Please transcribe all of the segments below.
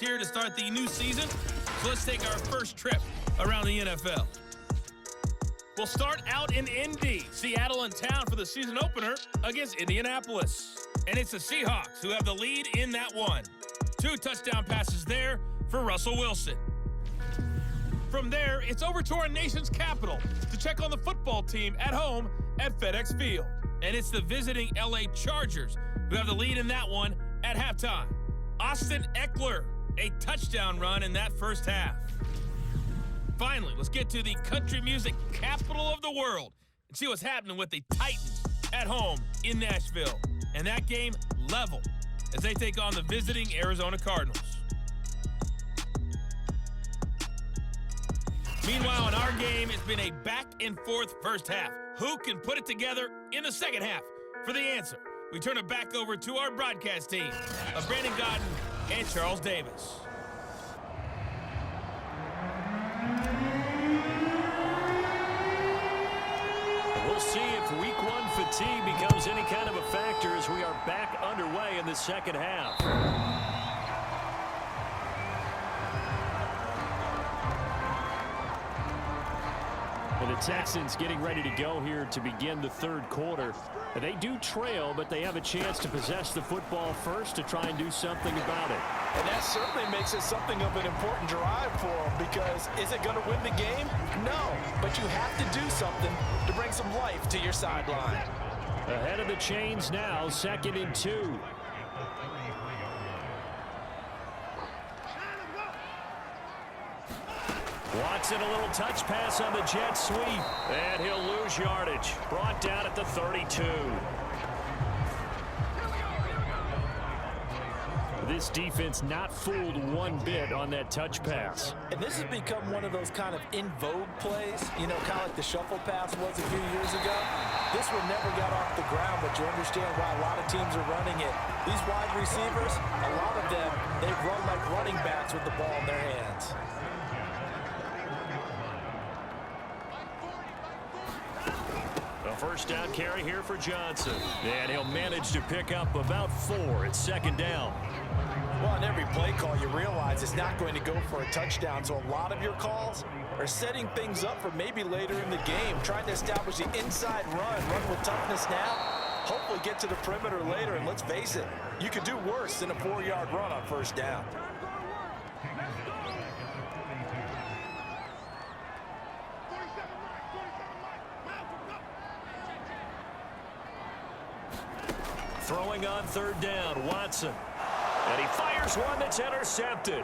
here to start the new season, so let's take our first trip around the NFL. We'll start out in Indy, Seattle in town for the season opener against Indianapolis. And it's the Seahawks who have the lead in that one. 2 touchdown passes there for Russell Wilson. From there, it's over to our nation's capital to check on the football team at home at FedEx Field. And it's the visiting LA Chargers who have the lead in that one at halftime. Austin Eckler, a touchdown run in that first half. Finally, let's get to the country music capital of the world and see what's happening with the Titans at home in Nashville. And that game level as they take on the visiting Arizona Cardinals. Meanwhile, in our game, it's been a back-and-forth first half. Who can put it together in the second half? For the answer, we turn it back over to our broadcast team of Brandon Godden and Charles Davis. We'll see if week 1 fatigue becomes any kind of a factor as we are back underway in the second half. And the Texans getting ready to go here to begin the third quarter. They do trail, but they have a chance to possess the football first to try and do something about it. And that certainly makes it something of an important drive for them, because is it going to win the game? No, but you have to do something to bring some life to your sideline. Ahead of the chains now, 2nd and 2. Watson, a little touch pass on the jet sweep, and he'll lose yardage. Brought down at the 32. This defense not fooled one bit on that touch pass. And this has become one of those kind of in vogue plays, you know, kind of like the shuffle pass was a few years ago. This one never got off the ground, but you understand why a lot of teams are running it. These wide receivers, a lot of them, they run like running backs with the ball in their hands. A first down carry here for Johnson. And he'll manage to pick up about 4 at 2nd down. Well, on every play call, you realize it's not going to go for a touchdown, so a lot of your calls are setting things up for maybe later in the game, trying to establish the inside run with toughness now, hopefully get to the perimeter later, and let's face it, you could do worse than a 4-yard run on first down. Throwing on 3rd down, Watson. And he fires one that's intercepted.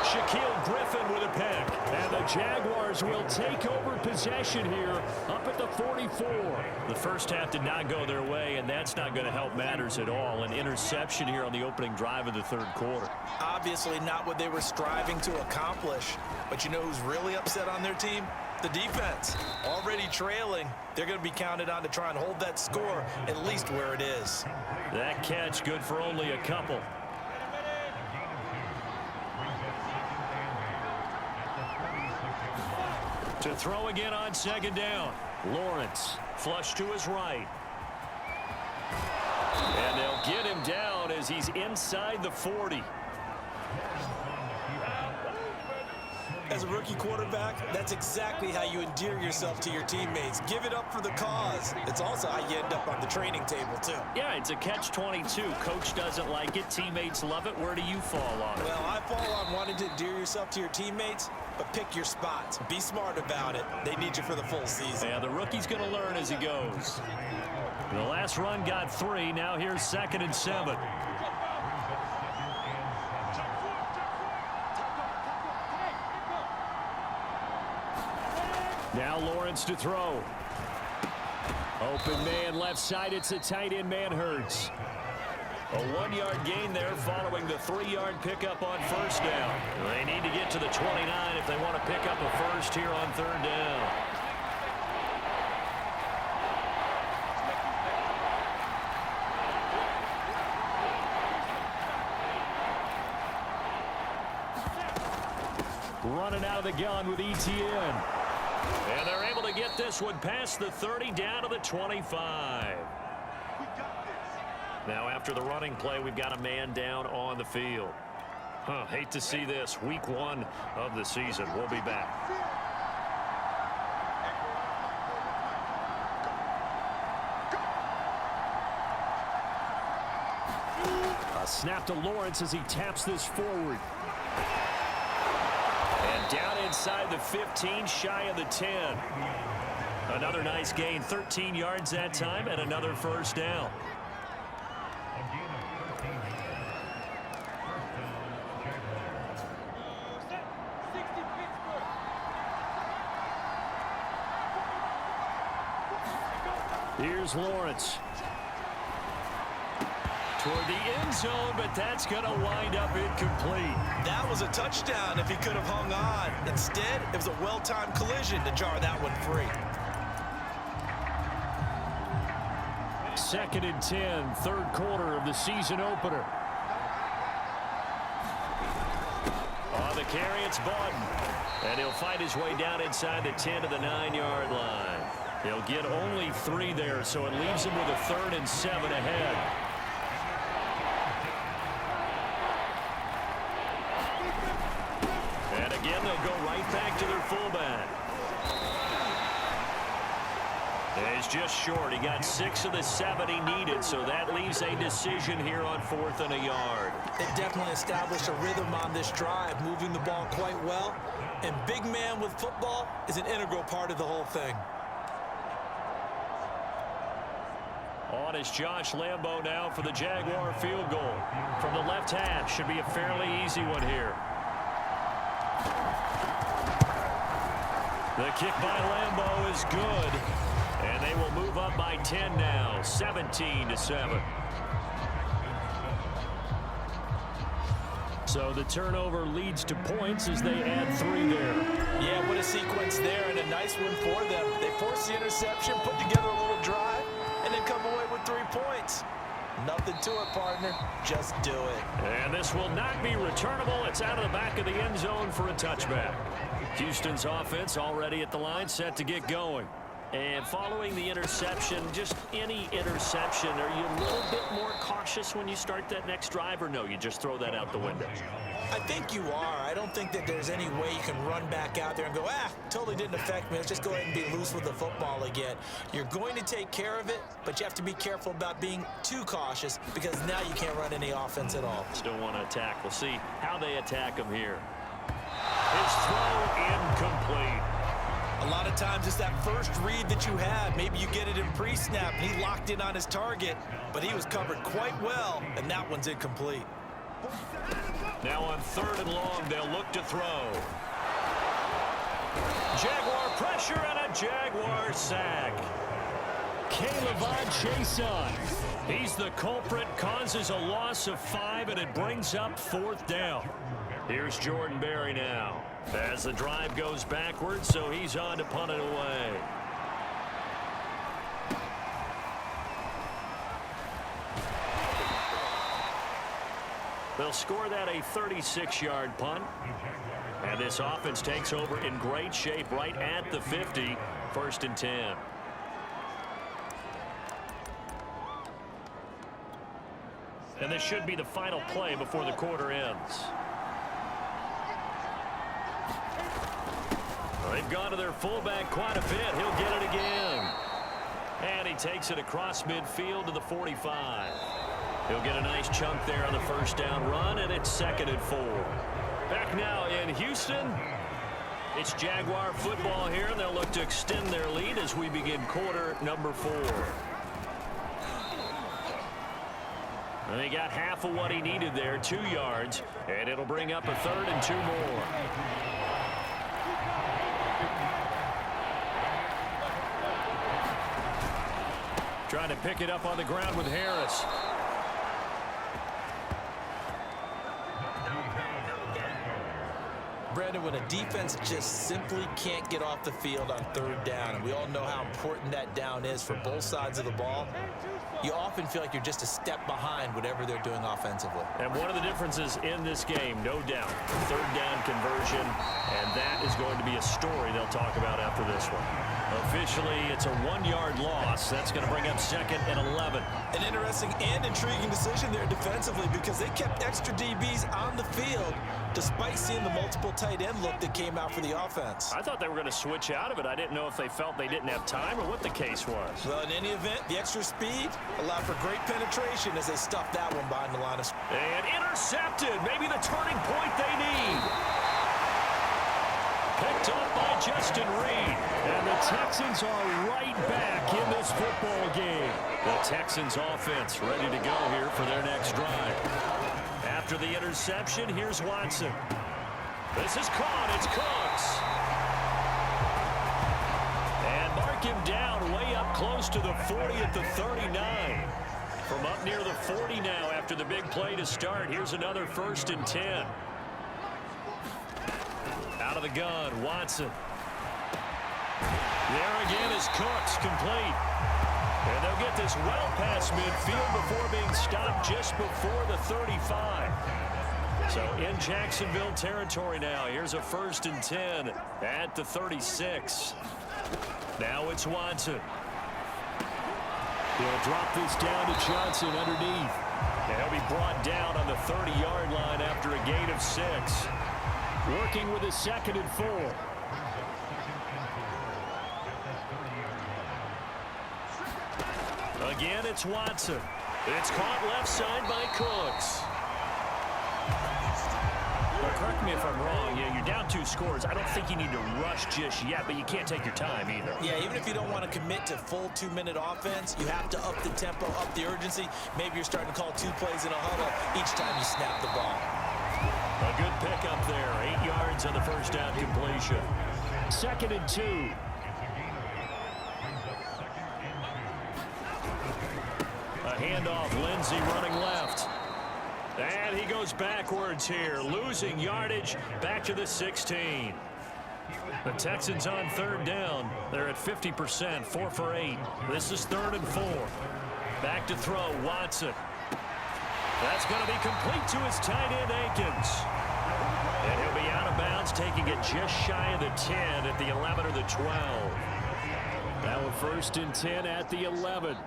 Shaquille Griffin with a pick. And the Jaguars will take over possession here up at the 44. The first half did not go their way, and that's not going to help matters at all. An interception here on the opening drive of the third quarter. Obviously not what they were striving to accomplish. But you know who's really upset on their team? The defense. Already trailing, they're going to be counted on to try and hold that score at least where it is. That catch good for only a couple. To throw again on 2nd down. Lawrence flush to his right. And they'll get him down as he's inside the 40. As a rookie quarterback, that's exactly how you endear yourself to your teammates. Give it up for the cause. It's also how you end up on the training table, too. Yeah, it's a catch-22. Coach doesn't like it. Teammates love it. Where do you fall on it? Well, I fall on wanting to endear yourself to your teammates, but pick your spots. Be smart about it. They need you for the full season. Yeah, the rookie's going to learn as he goes. The last run got 3. Now here's 2nd and 7. Now Lawrence to throw. Open man left side. It's a tight end, Manhertz. A 1-yard gain there following the 3-yard pickup on first down. They need to get to the 29 if they want to pick up a first here on 3rd down. Running out of the gun with ETN. And they're able to get this one past the 30 down to the 25. Now after the running play, we've got a man down on the field. Hate to see this. Week 1 of the season. We'll be back. A snap to Lawrence as he taps this forward. And down inside the 15, shy of the 10. Another nice gain, 13 yards that time, and another first down. Here's Lawrence. Toward the end zone, but that's going to wind up incomplete. That was a touchdown if he could have hung on. Instead, it was a well-timed collision to jar that one free. 2nd and 10, third quarter of the season opener. On the carry, it's Bawden. And he'll fight his way down inside the 10 to the 9-yard line. He'll get only 3 there, so it leaves him with a 3rd and 7 ahead. And again, they'll go right back to their fullback. He's just short. He got 6 of the 7 he needed, so that leaves a decision here on 4th and a yard. They definitely established a rhythm on this drive, moving the ball quite well. And big man with football is an integral part of the whole thing. On is Josh Lambo now for the Jaguar field goal. From the left hash, should be a fairly easy one here. The kick by Lambo is good. And they will move up by 10 now, 17-7. So the turnover leads to points as they add 3 there. Yeah, what a sequence there, and a nice one for them. They force the interception, put together a little drive, and then come away with 3 points. Nothing to it, partner. Just do it. And this will not be returnable. It's out of the back of the end zone for a touchback. Houston's offense already at the line, set to get going. And following the interception, just any interception, are you a little bit more cautious when you start that next drive, or no, you just throw that out the window? I think you are. I don't think that there's any way you can run back out there and go, totally didn't affect me. Let's just go ahead and be loose with the football again. You're going to take care of it, but you have to be careful about being too cautious because now you can't run any offense at all. Still want to attack. We'll see how they attack him here. His throw incomplete. A lot of times it's that first read that you have. Maybe you get it in pre-snap, and he locked in on his target, but he was covered quite well, and that one's incomplete. Now on 3rd and long, they'll look to throw. Jaguar pressure and a Jaguar sack. Caleb Chason. He's the culprit, causes a loss of 5, and it brings up 4th down. Here's Jordan Berry now. As the drive goes backwards, so he's on to punt it away. They'll score that a 36-yard punt. And this offense takes over in great shape right at the 50, 1st and 10. And this should be the final play before the quarter ends. They've gone to their fullback quite a bit. He'll get it again. And he takes it across midfield to the 45. He'll get a nice chunk there on the 1st down run, and it's 2nd and 4. Back now in Houston. It's Jaguar football here, and they'll look to extend their lead as we begin quarter number 4. And he got half of what he needed there, 2 yards, and it'll bring up a 3rd and 2 more. Trying to pick it up on the ground with Harris. Brandon, when a defense just simply can't get off the field on third down, and we all know how important that down is for both sides of the ball, you often feel like you're just a step behind whatever they're doing offensively. And one of the differences in this game, no doubt, third down conversion, and that is going to be a story they'll talk about after this one. Officially, it's a 1-yard loss. That's going to bring up 2nd and 11. An interesting and intriguing decision there defensively because they kept extra DBs on the field despite seeing the multiple tight end look that came out for the offense. I thought they were going to switch out of it. I didn't know if they felt they didn't have time or what the case was. Well, in any event, the extra speed allowed for great penetration as they stuffed that one behind the line of scrimmage. And intercepted. Maybe the turning point they need. Picked up by Justin Reed. And the Texans are right back in this football game. The Texans offense ready to go here for their next drive. After the interception, here's Watson. This is caught. It's Cooks. And mark him down way up close to the 40 at the 39. From up near the 40 now after the big play to start. Here's another 1st and 10. Out of the gun, Watson. There again is Cooks, complete. And they'll get this well past midfield before being stopped just before the 35. So in Jacksonville territory now. Here's a 1st and 10 at the 36. Now it's Watson. He'll drop this down to Johnson underneath. And he'll be brought down on the 30-yard line after a gain of 6. Working with a 2nd and 4. Again, it's Watson. It's caught left side by Cooks. Well, correct me if I'm wrong. Yeah, you're down 2 scores. I don't think you need to rush just yet, but you can't take your time either. Yeah, even if you don't want to commit to full 2-minute offense, you have to up the tempo, up the urgency. Maybe you're starting to call 2 plays in a huddle each time you snap the ball. A good pickup there. 8 yards on the 1st down completion. 2nd and 2. A handoff, Lindsey running left. And he goes backwards here, losing yardage back to the 16. The Texans on 3rd down. They're at 50%, 4 for 8. This is 3rd and 4. Back to throw, Watson. That's going to be complete to his tight end, Akins. And he'll be out of bounds, taking it just shy of the 10 at the 11 or the 12. Now a 1st and 10 at the 11.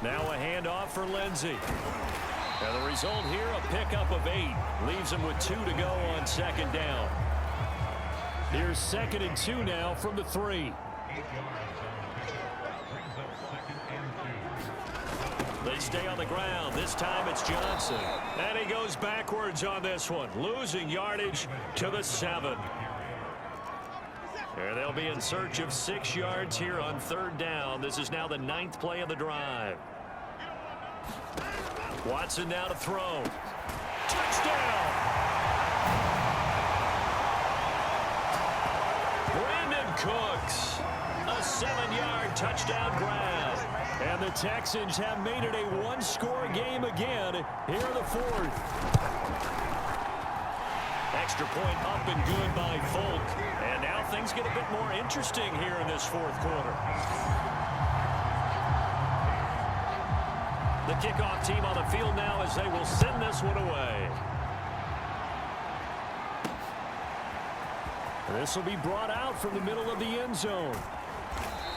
Now a handoff for Lindsey. And the result here, a pickup of 8. Leaves him with 2 to go on 2nd down. Here's 2nd and 2 now from the 3. They stay on the ground. This time it's Johnson. And he goes backwards on this one, losing yardage to the 7. And they'll be in search of 6 yards here on 3rd down. This is now the 9th play of the drive. Watson now to throw. Touchdown! Brandon Cooks. A 7-yard touchdown grab. And the Texans have made it a 1-score game again here in the 4th. Extra point up and good by Folk. And now things get a bit more interesting here in this 4th quarter. The kickoff team on the field now as they will send this one away. This will be brought out from the middle of the end zone.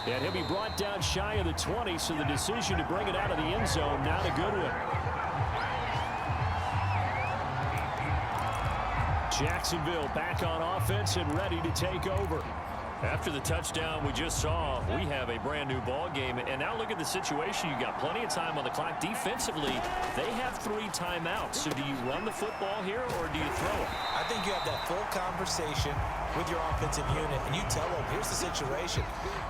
And he'll be brought down shy of the 20, so the decision to bring it out of the end zone, not a good one. Jacksonville back on offense and ready to take over. After the touchdown we just saw, we have a brand new ball game. And now look at the situation. You got plenty of time on the clock. Defensively, they have 3 timeouts. So do you run the football here or do you throw it? I think you have that full conversation with your offensive unit, and you tell them, here's the situation.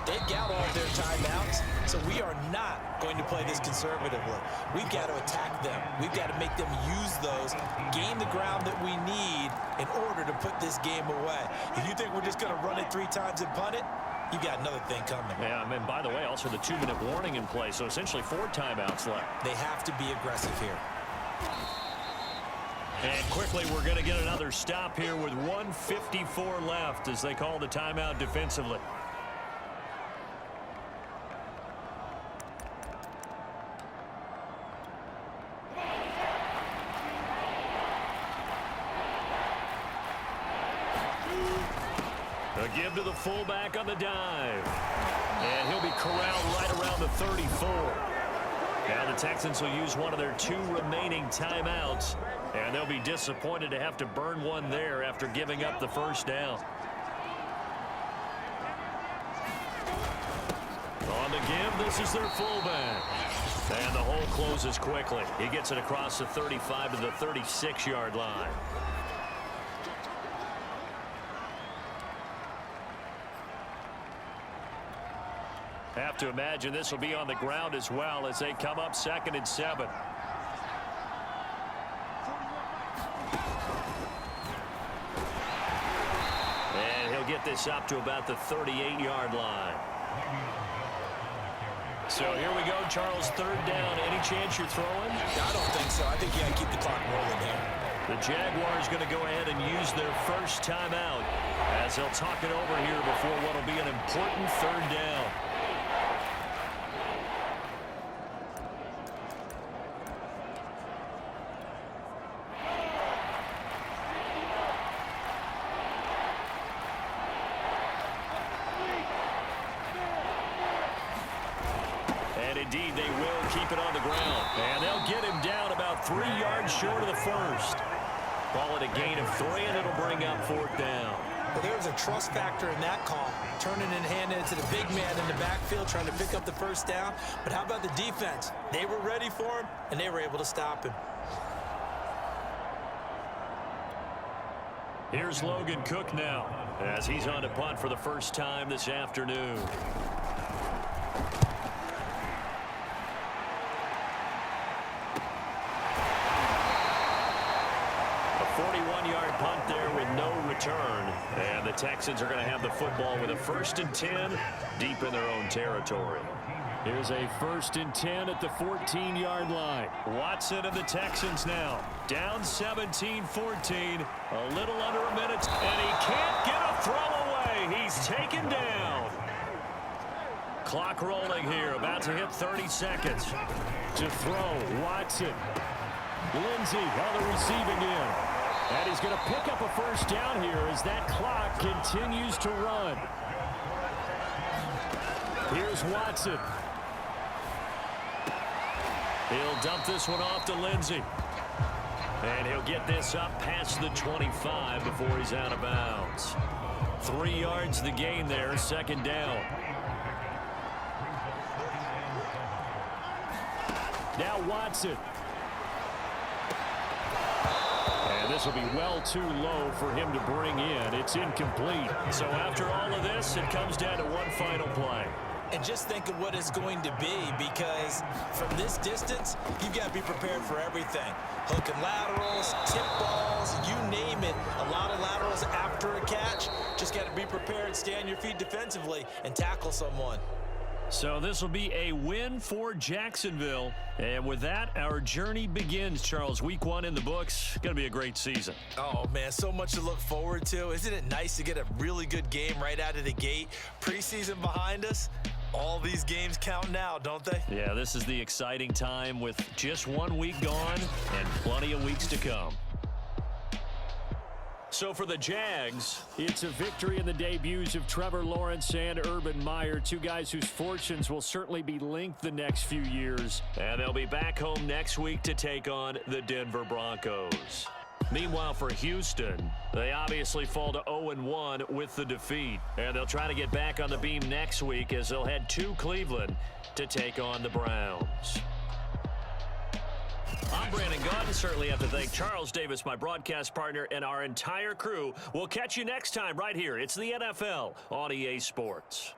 They've got all their timeouts, so we are not going to play this conservatively. We've got to attack them. We've got to make them use those, gain the ground that we need in order to put this game away. If you think we're just going to run it 3 times and punt it, you got another thing coming. Yeah, and by the way, also the 2-minute warning in play, so essentially 4 timeouts left. They have to be aggressive here. And quickly, we're going to get another stop here with 1:54 left as they call the timeout defensively. A give to the fullback on the dive. And he'll be corralled right around the 34. Now the Texans will use one of their 2 remaining timeouts. And they'll be disappointed to have to burn one there after giving up the first down. On the give, this is their fullback. And the hole closes quickly. He gets it across the 35 to the 36-yard line. Have to imagine this will be on the ground as well as they come up 2nd and 7. And he'll get this up to about the 38-yard line. So here we go, Charles, 3rd down. Any chance you're throwing? I don't think so. I think you got to keep the clock rolling here. The Jaguars going to go ahead and use their first timeout as they'll talk it over here before what will be an important 3rd down. Indeed, they will keep it on the ground. And they'll get him down about 3 yards short of the first. Call it a gain of 3, and it'll bring up 4th down. Well, there was a trust factor in that call. Turning and handing it to the big man in the backfield, trying to pick up the first down. But how about the defense? They were ready for him, and they were able to stop him. Here's Logan Cook now as he's on to punt for the first time this afternoon. Punt there with no return. And the Texans are going to have the football with a 1st and 10 deep in their own territory. Here's a 1st and 10 at the 14-yard line. Watson and the Texans now down 17-14. A little under a minute. And he can't get a throw away. He's taken down. Clock rolling here. About to hit 30 seconds. To throw, Watson. Lindsey on the receiving end. And he's going to pick up a first down here as that clock continues to run. Here's Watson. He'll dump this one off to Lindsey. And he'll get this up past the 25 before he's out of bounds. 3 yards the gain there, 2nd down. Now Watson. This will be well too low for him to bring in. It's incomplete. So after all of this, it comes down to one final play. And just think of what it's going to be, because from this distance, you've got to be prepared for everything. Hook and laterals, tip balls, you name it. A lot of laterals after a catch. Just got to be prepared, stay on your feet defensively, and tackle someone. So this will be a win for Jacksonville. And with that, our journey begins, Charles. Week 1 in the books. Going to be a great season. Oh, man, so much to look forward to. Isn't it nice to get a really good game right out of the gate? Preseason behind us. All these games count now, don't they? Yeah, this is the exciting time with just 1 week gone and plenty of weeks to come. So for the Jags, it's a victory in the debuts of Trevor Lawrence and Urban Meyer, 2 guys whose fortunes will certainly be linked the next few years. And they'll be back home next week to take on the Denver Broncos. Meanwhile, for Houston, they obviously fall to 0-1 with the defeat. And they'll try to get back on the beam next week as they'll head to Cleveland to take on the Browns. I'm Brandon Gaudin. Certainly have to thank Charles Davis, my broadcast partner, and our entire crew. We'll catch you next time right here. It's the NFL on EA Sports.